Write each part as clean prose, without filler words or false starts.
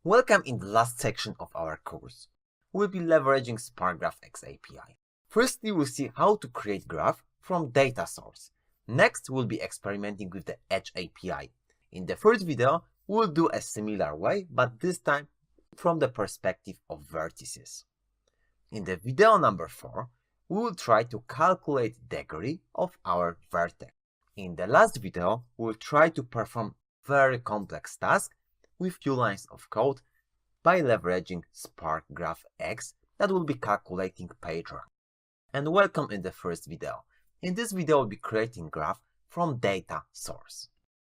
Welcome in the last section of our course. We'll be leveraging Spark GraphX API. Firstly, we'll see how to create graph from Datasource. Next, we'll be experimenting with the Edge API. In the first video, we'll do a similar way, but this time from the perspective of vertices. In the video number 4, we will try to calculate degree of our vertex. In the last video, we'll try to perform very complex task with few lines of code by leveraging Spark GraphX that will be calculating page rank. And welcome in the first video. In this video, we'll be creating graph from data source.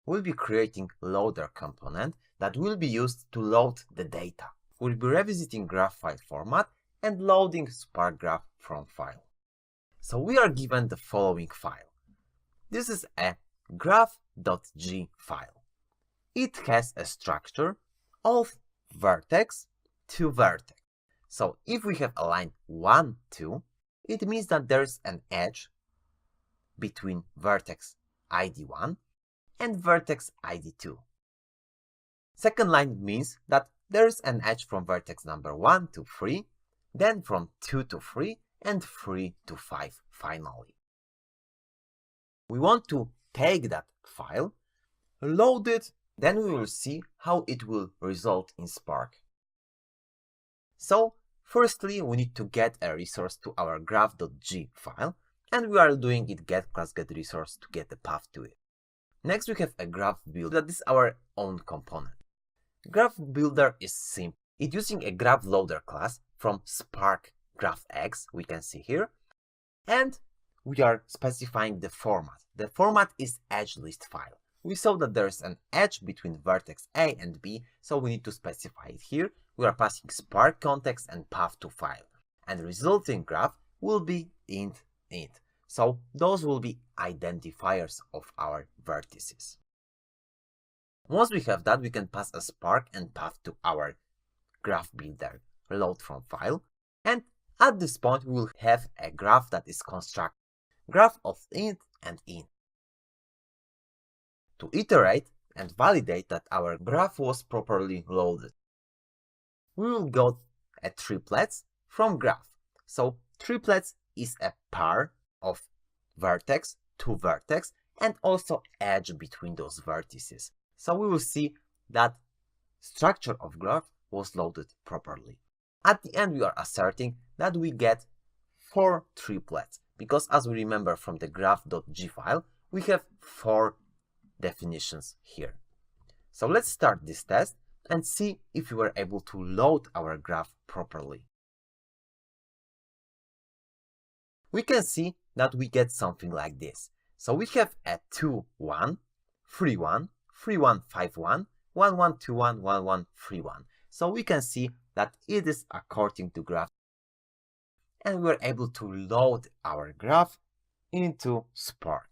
We'll be creating loader component that will be used to load the data. We'll be revisiting graph file format and loading Spark Graph from file. So we are given the following file. This is a graph.g file. It has a structure of vertex to vertex. So if we have a line 1, 2, it means that there is an edge between vertex ID1 and vertex ID2. Second line means that there is an edge from vertex number 1 to 3, then from 2 to 3, and 3 to 5 finally. We want to take that file, load it, then we will see how it will result in Spark. So, firstly, we need to get a resource to our graph.g file, and we are doing it get class get resource to get the path to it. Next, we have a graph builder. That is our own component. Graph builder is simple. It's using a graph loader class from Spark GraphX, we can see here, and we are specifying the format. The format is edge list file. We saw that there is an edge between vertex A and B, so we need to specify it here. We are passing Spark context and path to file, and the resulting graph will be int. So those will be identifiers of our vertices. Once we have that, we can pass a Spark and path to our graph builder, load from file, and at this point we will have a graph that is constructed, graph of int and int. To iterate and validate that our graph was properly loaded, we will go at triplets from graph. So triplets is a pair of vertex to vertex and also edge between those vertices. So we will see that structure of graph was loaded properly. At the end, we are asserting that we get 4 triplets, because as we remember from the graph.g file, we have 4 definitions here. So let's start this test and see if we were able to load our graph properly. We can see that we get something like this. So we have a 2, 1, 3, 1, 3, 1, 5, 1, 1, 1, 2, 1, 1, 1, 3, 1. So we can see that it is according to graph, and we're able to load our graph into Spark.